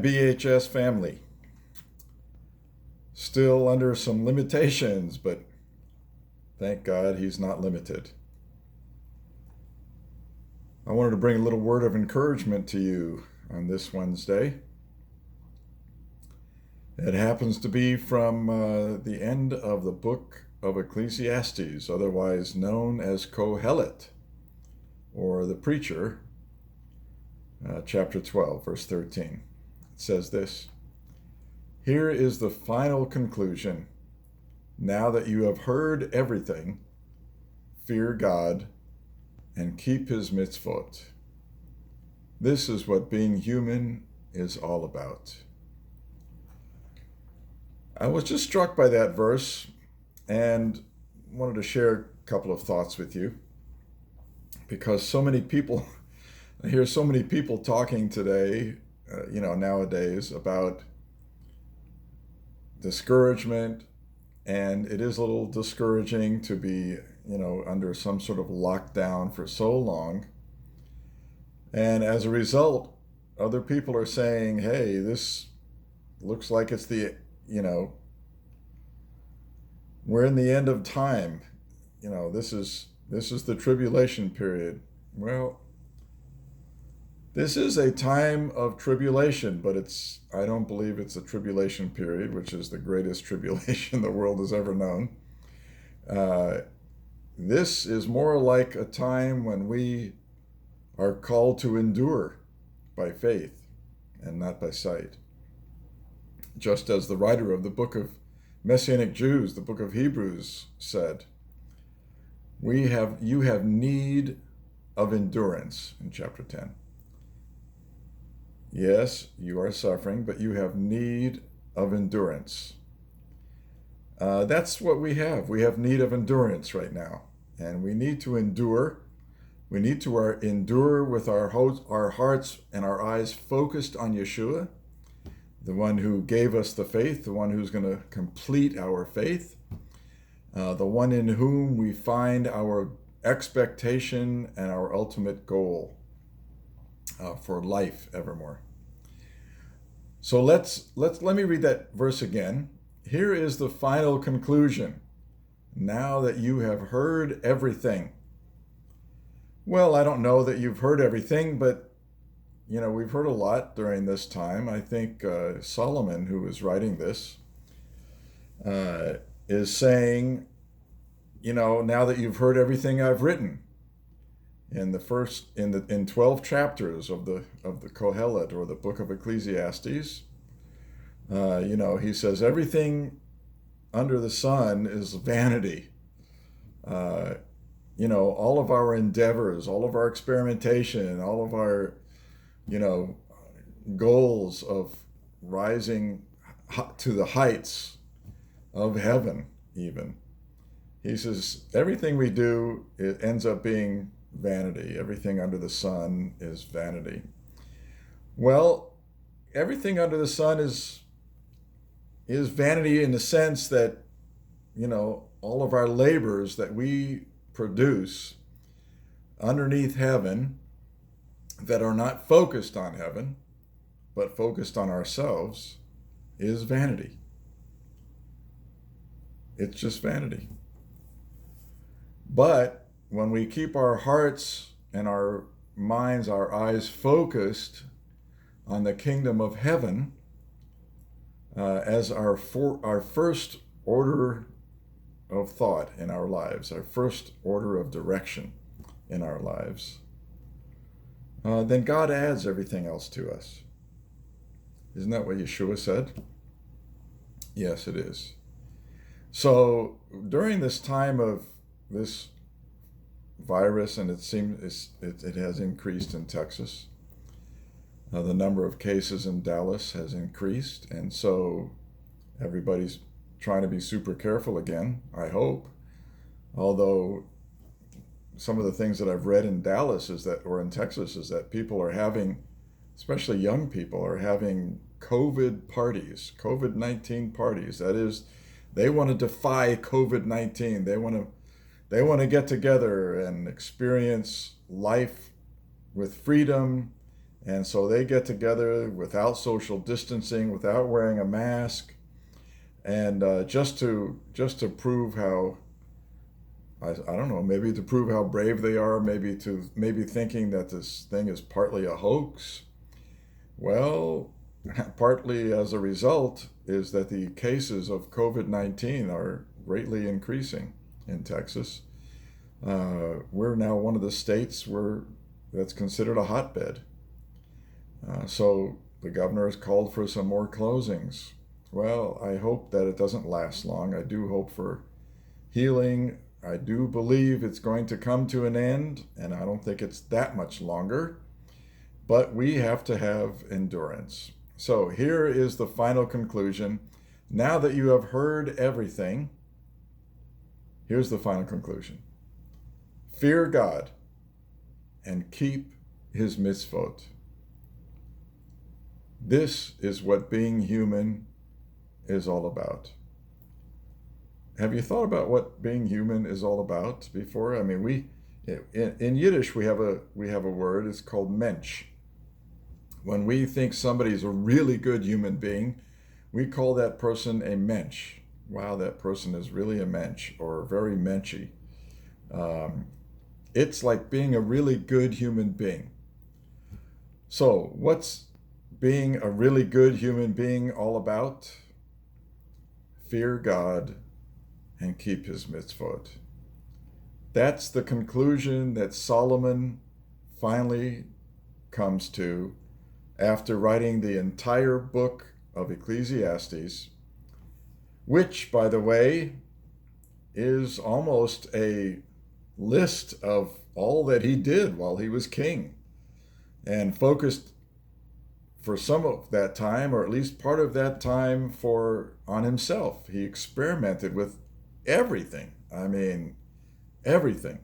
BHS family. Still under some limitations, but thank God he's not limited. I wanted to bring a little word of encouragement to you on this Wednesday. It happens to be from the end of the book of Ecclesiastes, otherwise known as Kohelet, or the preacher, chapter 12, verse 13. It says this: "Here is the final conclusion. Now that you have heard everything, fear God and keep his mitzvot. This is what being human is all about." I was just struck by that verse and wanted to share a couple of thoughts with you, because so many people, I hear so many people talking today, nowadays, about discouragement, and it is a little discouraging to be, under some sort of lockdown for so long. And as a result, other people are saying, hey, this looks like it's we're in the end of time. This is the tribulation period. Well, this is a time of tribulation, but I don't believe it's a tribulation period, which is the greatest tribulation the world has ever known. This is more like a time when we are called to endure by faith and not by sight. Just as the writer of the book of Messianic Jews, the book of Hebrews, said, you have need of endurance in chapter 10. Yes, you are suffering, but you have need of endurance. That's what we have. We have need of endurance right now. And we need to endure. We need to endure with our hearts and our eyes focused on Yeshua, the one who gave us the faith, the one who's going to complete our faith, the one in whom we find our expectation and our ultimate goal for life evermore. So let me read that verse again. Here is the final conclusion. Now that you have heard everything. Well, I don't know that you've heard everything, but we've heard a lot during this time. I think Solomon, who is writing this, is saying, now that you've heard everything I've written, in 12 chapters of the Kohelet, or the book of Ecclesiastes, he says everything under the sun is vanity. All of our endeavors, all of our experimentation, all of our goals of rising to the heights of heaven, even. He says everything we do, it ends up being vanity. Everything under the sun is vanity. Well, everything under the sun is vanity in the sense that, all of our labors that we produce underneath heaven that are not focused on heaven, but focused on ourselves, is vanity. It's just vanity. But when we keep our hearts and our minds, our eyes focused on the kingdom of heaven as our first order of thought in our lives, our first order of direction in our lives, then God adds everything else to us. Isn't that what Yeshua said? Yes, it is. So during this time of this virus, and it seems it has increased in Texas, the number of cases in Dallas has increased, and so everybody's trying to be super careful again, I hope. Although some of the things that I've read in Dallas or in Texas, is that people are having, especially young people, are having COVID parties, COVID-19 parties. That is, they want to defy COVID-19. They want to get together and experience life with freedom And so they get together without social distancing, without wearing a mask, and just to prove how, I don't know, maybe to prove how brave they are, maybe thinking that this thing is partly a hoax. Well, partly as a result is that the cases of COVID-19 are greatly increasing in Texas. We're now one of the states that's considered a hotbed. So the governor has called for some more closings. Well, I hope that it doesn't last long. I do hope for healing. I do believe it's going to come to an end, and I don't think it's that much longer. But we have to have endurance. So here is the final conclusion. Now that you have heard everything, here's the final conclusion. Fear God and keep his mitzvot. This is what being human is all about. Have you thought about what being human is all about before? I mean, in Yiddish we have a word. It's called mensch. When we think somebody's a really good human being, we call that person a mensch. Wow, that person is really a mensch, or very menschy. It's like being a really good human being. So what's being a really good human being all about? Fear God and keep his mitzvot. That's the conclusion that Solomon finally comes to after writing the entire book of Ecclesiastes, which, by the way, is almost a list of all that he did while he was king, and focused for some of that time, or at least part of that time, on himself. He experimented with everything. I mean, everything.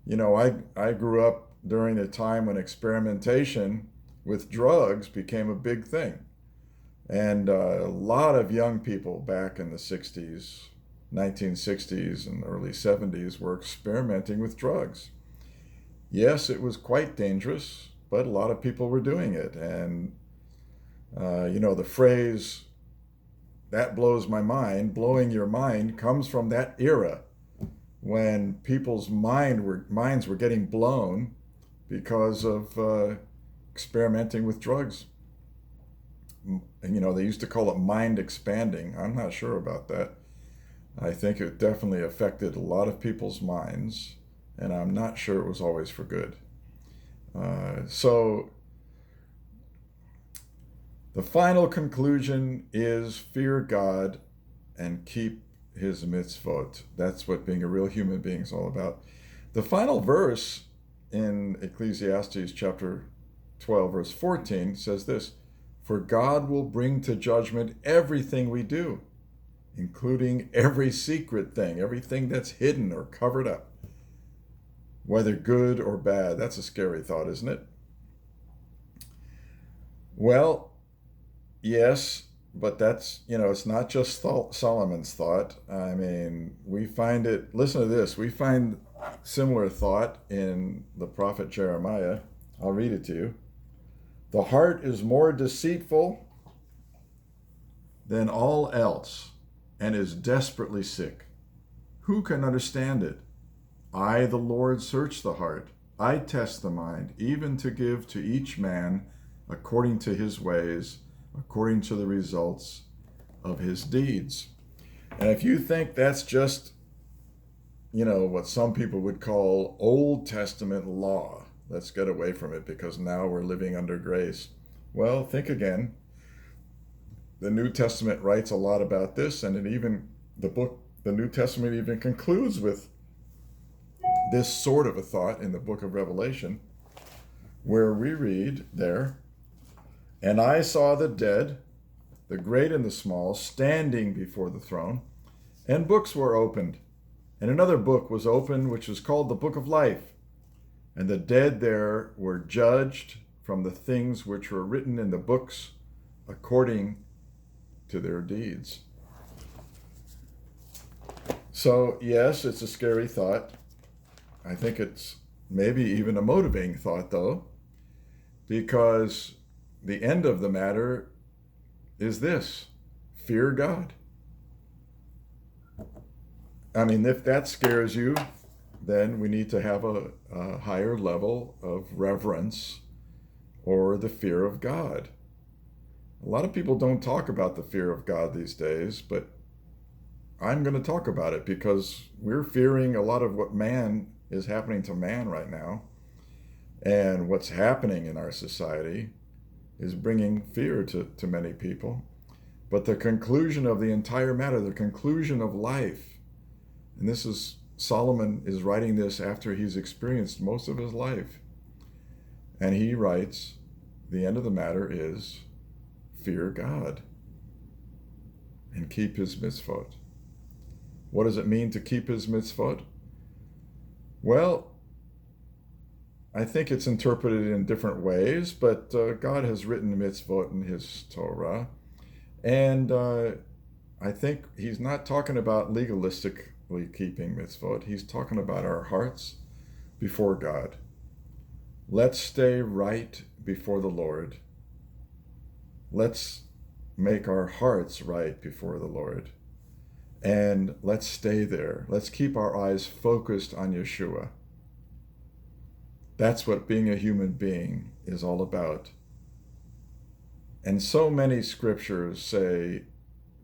You know, I grew up during a time when experimentation with drugs became a big thing. And a lot of young people back in the 60s, 1960s and early 70s were experimenting with drugs. Yes, it was quite dangerous, but a lot of people were doing it. And, the phrase, "that blows my mind," blowing your mind, comes from that era when people's minds were getting blown because of experimenting with drugs. And, they used to call it mind expanding. I'm not sure about that. I think it definitely affected a lot of people's minds, and I'm not sure it was always for good. So the final conclusion is fear God and keep his mitzvot. That's what being a real human being is all about. The final verse in Ecclesiastes chapter 12, verse 14 says this: "For God will bring to judgment everything we do, including every secret thing, everything that's hidden or covered up, whether good or bad." That's a scary thought, isn't it? Well, yes, but that's, it's not just Solomon's thought. I mean, we find it, listen to this, we find similar thought in the prophet Jeremiah. I'll read it to you. "The heart is more deceitful than all else and is desperately sick. Who can understand it? I, the Lord, search the heart. I test the mind, even to give to each man according to his ways, according to the results of his deeds." And if you think that's just, what some people would call Old Testament law, let's get away from it because now we're living under grace. Well, think again. The New Testament writes a lot about this, and the New Testament even concludes with this sort of a thought in the book of Revelation, where we read there, "And I saw the dead, the great and the small, standing before the throne, and books were opened. And another book was opened, which was called the Book of Life. And the dead there were judged from the things which were written in the books according to their deeds." So, yes, it's a scary thought. I think it's maybe even a motivating thought, though, because the end of the matter is this: fear God. I mean, if that scares you, then we need to have a higher level of reverence or the fear of God. A lot of people don't talk about the fear of God these days, but I'm going to talk about it because we're fearing a lot of what man is happening to man right now. And what's happening in our society is bringing fear to many people. But the conclusion of the entire matter, the conclusion of life, and this is, Solomon is writing this after he's experienced most of his life. And he writes, the end of the matter is fear God and keep his mitzvot. What does it mean to keep his mitzvot? Well, I think it's interpreted in different ways, but God has written mitzvot in his Torah. And I think he's not talking about legalistically keeping mitzvot. He's talking about our hearts before God. Let's stay right before the Lord. Let's make our hearts right before the Lord. And let's stay there. Let's keep our eyes focused on Yeshua. That's what being a human being is all about. And so many scriptures say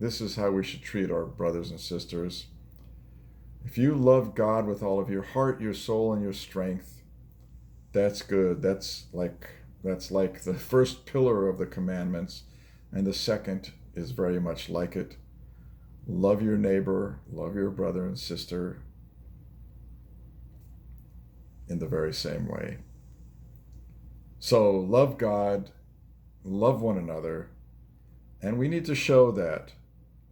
this is how we should treat our brothers and sisters. If you love God with all of your heart, your soul, and your strength, that's good. That's like the first pillar of the commandments, and the second is very much like it. Love your neighbor, love your brother and sister in the very same way. So love God, love one another, and we need to show that,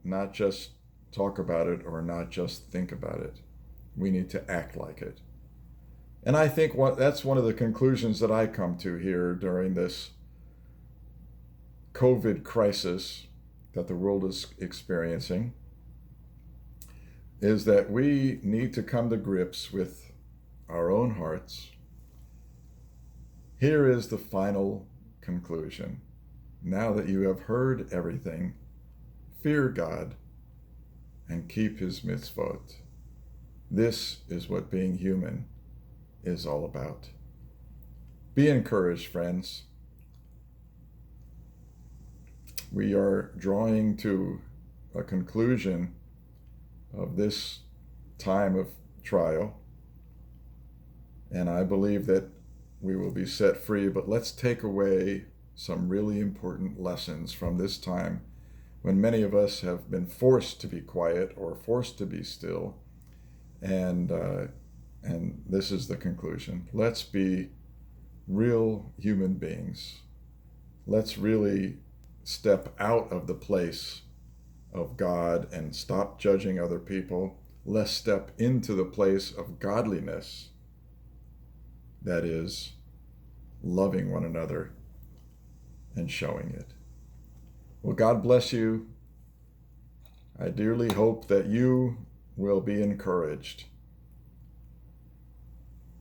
not just talk about it or not just think about it. We need to act like it. And I think that's one of the conclusions that I come to here during this COVID crisis that the world is experiencing, is that we need to come to grips with our own hearts. Here is the final conclusion. Now that you have heard everything, fear God and keep his mitzvot. This is what being human is all about. Be encouraged, friends. We are drawing to a conclusion of this time of trial, and I believe that we will be set free, but let's take away some really important lessons from this time when many of us have been forced to be quiet or forced to be still. And this is the conclusion. Let's be real human beings. Let's really step out of the place of God and stop judging other people. Let's step into the place of godliness. That is, loving one another and showing it. Well, God bless you. I dearly hope that you will be encouraged.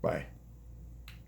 Bye.